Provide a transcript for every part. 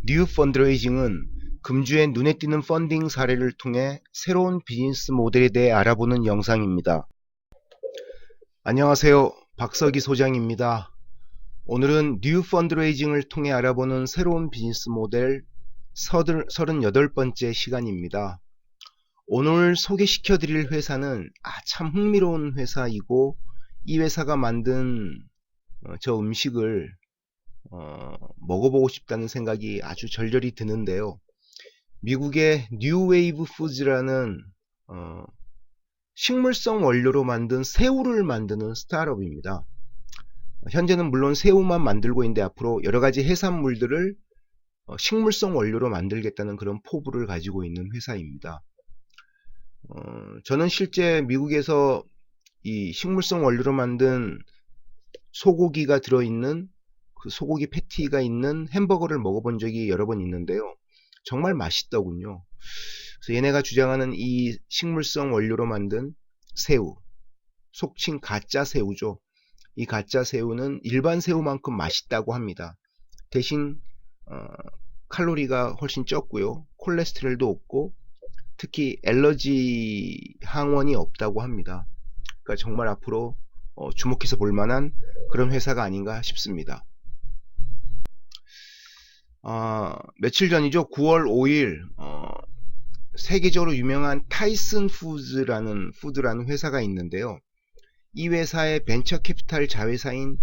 뉴 펀드레이징은 금주의 눈에 띄는 펀딩 사례를 통해 새로운 비즈니스 모델에 대해 알아보는 영상입니다. 안녕하세요. 박석희 소장입니다. 오늘은 뉴 펀드레이징을 통해 알아보는 새로운 비즈니스 모델 38번째 시간입니다. 오늘 소개시켜 드릴 회사는 참 흥미로운 회사이고, 이 회사가 만든 저 음식을 먹어보고 싶다는 생각이 아주 절절히 드는데요. 미국의 뉴웨이브 푸즈라는 식물성 원료로 만든 새우를 만드는 스타트업입니다. 현재는 물론 새우만 만들고 있는데 앞으로 여러가지 해산물들을 식물성 원료로 만들겠다는 그런 포부를 가지고 있는 회사입니다. 저는 실제 미국에서 이 식물성 원료로 만든 소고기가 들어있는 그 소고기 패티가 있는 햄버거를 먹어본 적이 여러 번 있는데요. 정말 맛있더군요. 그래서 얘네가 주장하는 이 식물성 원료로 만든 새우, 속칭 가짜 새우죠. 이 가짜 새우는 일반 새우만큼 맛있다고 합니다. 대신 칼로리가 훨씬 적고요. 콜레스테롤도 없고 특히 알러지 항원이 없다고 합니다. 그러니까 정말 앞으로 주목해서 볼 만한 그런 회사가 아닌가 싶습니다. 며칠 전이죠. 9월 5일 세계적으로 유명한 타이슨 푸드라는 회사가 있는데요. 이 회사의 벤처 캐피탈 자회사인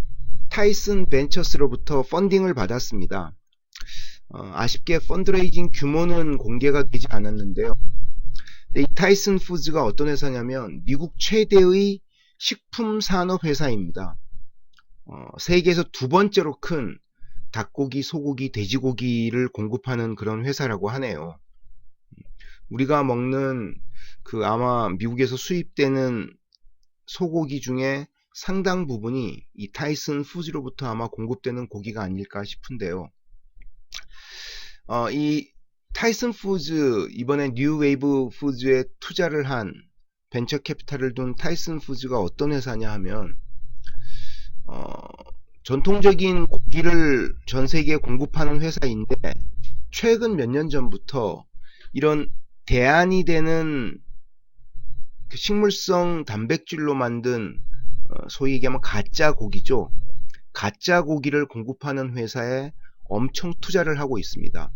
타이슨 벤처스로부터 펀딩을 받았습니다. 아쉽게 펀드레이징 규모는 공개가 되지 않았는데요. 이 타이슨 푸드가 어떤 회사냐면 미국 최대의 식품 산업 회사입니다. 세계에서 두 번째로 큰 닭고기, 소고기, 돼지고기를 공급하는 그런 회사라고 하네요. 우리가 먹는 아마 미국에서 수입되는 소고기 중에 상당 부분이 이 타이슨 푸즈로부터 아마 공급되는 고기가 아닐까 싶은데요. 이 타이슨 푸즈, 이번에 뉴웨이브 푸즈에 투자를 한 벤처 캐피탈을 둔 타이슨 푸즈가 어떤 회사냐 하면 전통적인 고기를 전 세계에 공급하는 회사인데, 최근 몇 년 전부터 이런 대안이 되는 식물성 단백질로 만든 소위 얘기하면 가짜 고기죠. 가짜 고기를 공급하는 회사에 엄청 투자를 하고 있습니다.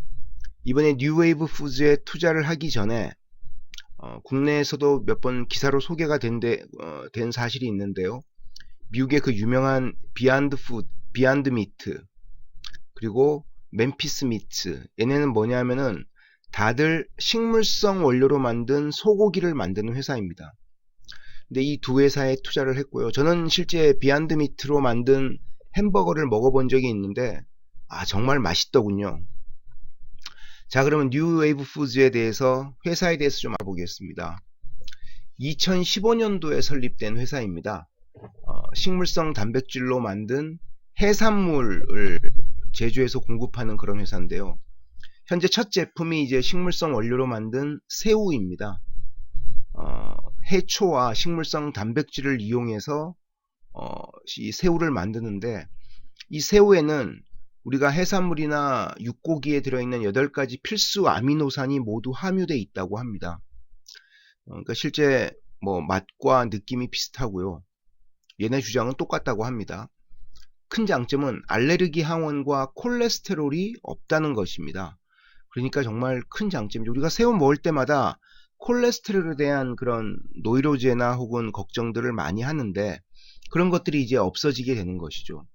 이번에 뉴웨이브 푸즈에 투자를 하기 전에 국내에서도 몇 번 기사로 소개가 된 사실이 있는데요. 미국의 그 유명한 비안드 미트, 그리고 멤피스 미트, 얘네는 뭐냐면은 다들 식물성 원료로 만든 소고기를 만드는 회사입니다. 근데 이 두 회사에 투자를 했고요. 저는 실제 비안드 미트로 만든 햄버거를 먹어본 적이 있는데 정말 맛있더군요. 자, 그러면 뉴웨이브 푸즈에 대해서, 회사에 대해서 좀 알아보겠습니다. 2015년도에 설립된 회사입니다. 식물성 단백질로 만든 해산물을 제조해서 공급하는 그런 회사인데요. 현재 첫 제품이 이제 식물성 원료로 만든 새우입니다. 해초와 식물성 단백질을 이용해서 이 새우를 만드는데, 이 새우에는 우리가 해산물이나 육고기에 들어있는 8가지 필수 아미노산이 모두 함유되어 있다고 합니다. 그러니까 실제 맛과 느낌이 비슷하고요. 얘네 주장은 똑같다고 합니다. 큰 장점은 알레르기 항원과 콜레스테롤이 없다는 것입니다. 그러니까 정말 큰 장점이죠. 우리가 새우 먹을 때마다 콜레스테롤에 대한 그런 노이로제나 혹은 걱정들을 많이 하는데, 그런 것들이 이제 없어지게 되는 것이죠.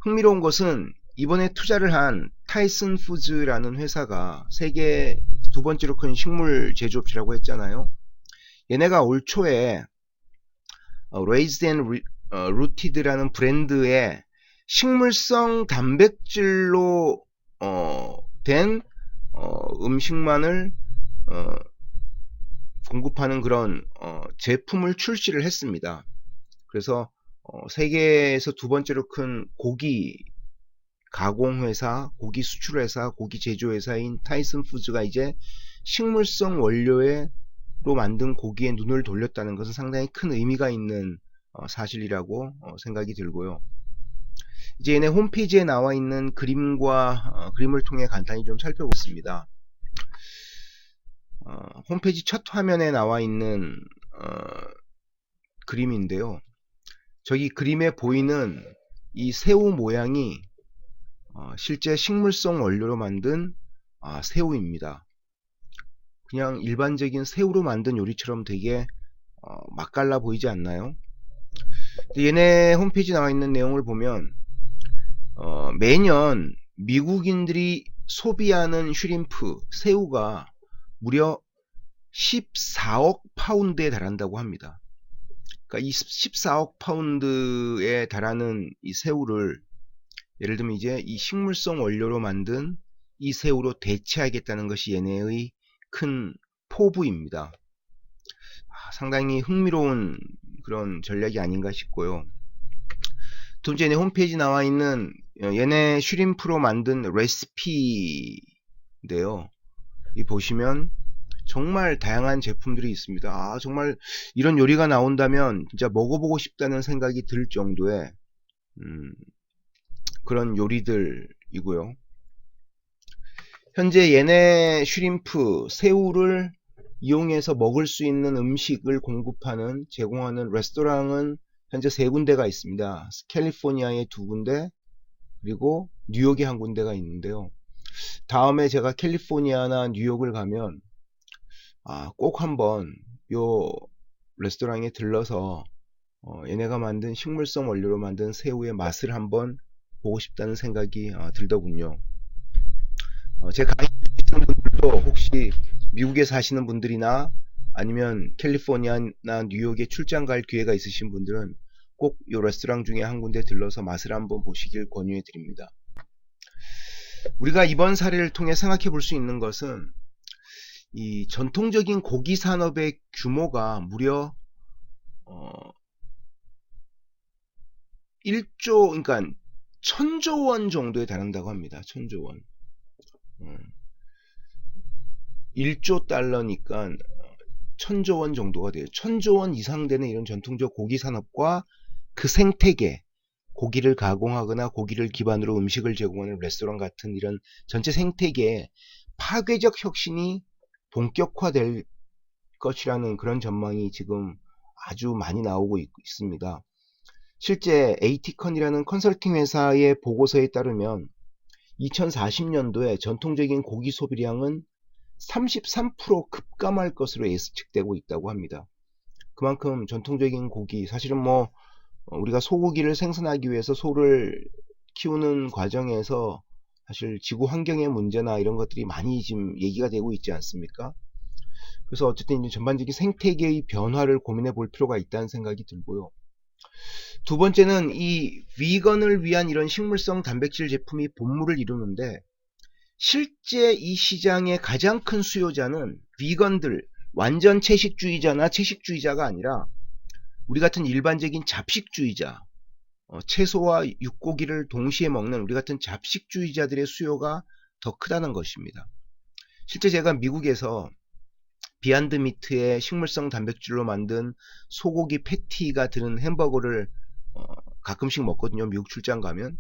흥미로운 것은 이번에 투자를 한 타이슨 푸즈라는 회사가 세계 두 번째로 큰 식물 제조업체라고 했잖아요. 얘네가 올 초에 Raised and Rooted라는 브랜드의 식물성 단백질로 된 음식만을 공급하는 그런 제품을 출시를 했습니다. 그래서 세계에서 두 번째로 큰 고기 가공회사, 고기 수출회사, 고기 제조회사인 타이슨 푸즈가 이제 식물성 원료로 만든 고기에 눈을 돌렸다는 것은 상당히 큰 의미가 있는 사실이라고 생각이 들고요. 이제 얘네 홈페이지에 나와 있는 그림과 그림을 통해 간단히 좀 살펴보겠습니다. 홈페이지 첫 화면에 나와 있는 그림인데요. 저기 그림에 보이는 이 새우 모양이 실제 식물성 원료로 만든 새우입니다. 그냥 일반적인 새우로 만든 요리처럼 되게 맛깔나 보이지 않나요? 얘네 홈페이지 나와 있는 내용을 보면 매년 미국인들이 소비하는 슈림프, 새우가 무려 14억 파운드에 달한다고 합니다. 그러니까 이 14억 파운드에 달하는 이 새우를 예를 들면 이제 이 식물성 원료로 만든 이 새우로 대체하겠다는 것이 얘네의 큰 포부입니다. 상당히 흥미로운 그런 전략이 아닌가 싶고요. 두 번째, 얘네 홈페이지 나와 있는 얘네 슈림프로 만든 레시피인데요. 이 보시면 정말 다양한 제품들이 있습니다. 정말 이런 요리가 나온다면 진짜 먹어보고 싶다는 생각이 들 정도의 그런 요리들이고요. 현재 얘네 슈림프, 새우를 이용해서 먹을 수 있는 음식을 공급하는, 제공하는 레스토랑은 현재 3군데가 있습니다. 캘리포니아에 2군데, 그리고 뉴욕에 1군데가 있는데요. 다음에 제가 캘리포니아나 뉴욕을 가면 꼭 한번 요 레스토랑에 들러서 얘네가 만든 식물성 원료로 만든 새우의 맛을 한번 보고 싶다는 생각이 들더군요. 제 강의 듣는 분들도 혹시 미국에 사시는 분들이나 아니면 캘리포니아나 뉴욕에 출장 갈 기회가 있으신 분들은 꼭 이 레스토랑 중에 한 군데 들러서 맛을 한번 보시길 권유해 드립니다. 우리가 이번 사례를 통해 생각해 볼 수 있는 것은 이 전통적인 고기 산업의 규모가 무려 1조, 그러니까 1000조 원 정도에 달한다고 합니다. 1000조 원. 1조 달러니까 1000조 원 정도가 돼요. 1000조 원 이상 되는 이런 전통적 고기 산업과 그 생태계, 고기를 가공하거나 고기를 기반으로 음식을 제공하는 레스토랑 같은 이런 전체 생태계에 파괴적 혁신이 본격화될 것이라는 그런 전망이 지금 아주 많이 나오고 있습니다. 실제 AT컨이라는 컨설팅 회사의 보고서에 따르면 2040년도에 전통적인 고기 소비량은 33% 급감할 것으로 예측되고 있다고 합니다. 그만큼 전통적인 고기, 사실은 우리가 소고기를 생산하기 위해서 소를 키우는 과정에서 사실 지구 환경의 문제나 이런 것들이 많이 지금 얘기가 되고 있지 않습니까? 그래서 어쨌든 이제 전반적인 생태계의 변화를 고민해 볼 필요가 있다는 생각이 들고요. 두 번째는 이 비건을 위한 이런 식물성 단백질 제품이 본물을 이루는데, 실제 이 시장의 가장 큰 수요자는 비건들, 완전 채식주의자나 채식주의자가 아니라 우리 같은 일반적인 잡식주의자, 채소와 육고기를 동시에 먹는 우리 같은 잡식주의자들의 수요가 더 크다는 것입니다. 실제 제가 미국에서 비안드 미트의 식물성 단백질로 만든 소고기 패티가 드는 햄버거를 가끔씩 먹거든요. 미국 출장 가면.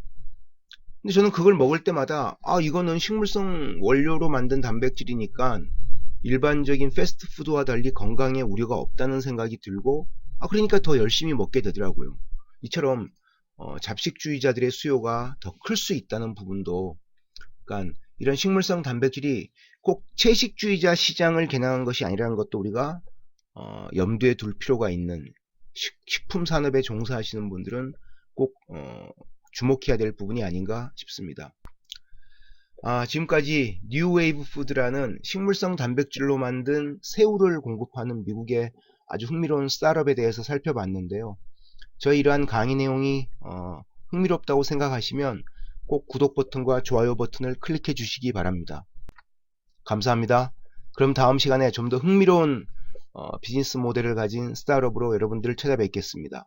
근데 저는 그걸 먹을 때마다 이거는 식물성 원료로 만든 단백질이니까 일반적인 패스트푸드와 달리 건강에 우려가 없다는 생각이 들고, 그러니까 더 열심히 먹게 되더라고요. 이처럼 잡식주의자들의 수요가 더 클 수 있다는 부분도, 그러니까 이런 식물성 단백질이 꼭 채식주의자 시장을 겨냥한 것이 아니라는 것도 우리가 염두에 둘 필요가 있는, 식품 산업에 종사하시는 분들은 꼭 주목해야 될 부분이 아닌가 싶습니다. 지금까지 뉴웨이브 푸드라는 식물성 단백질로 만든 새우를 공급하는 미국의 아주 흥미로운 스타트업에 대해서 살펴봤는데요. 저희 이러한 강의 내용이 흥미롭다고 생각하시면 꼭 구독 버튼과 좋아요 버튼을 클릭해 주시기 바랍니다. 감사합니다. 그럼 다음 시간에 좀 더 흥미로운 비즈니스 모델을 가진 스타트업으로 여러분들을 찾아뵙겠습니다.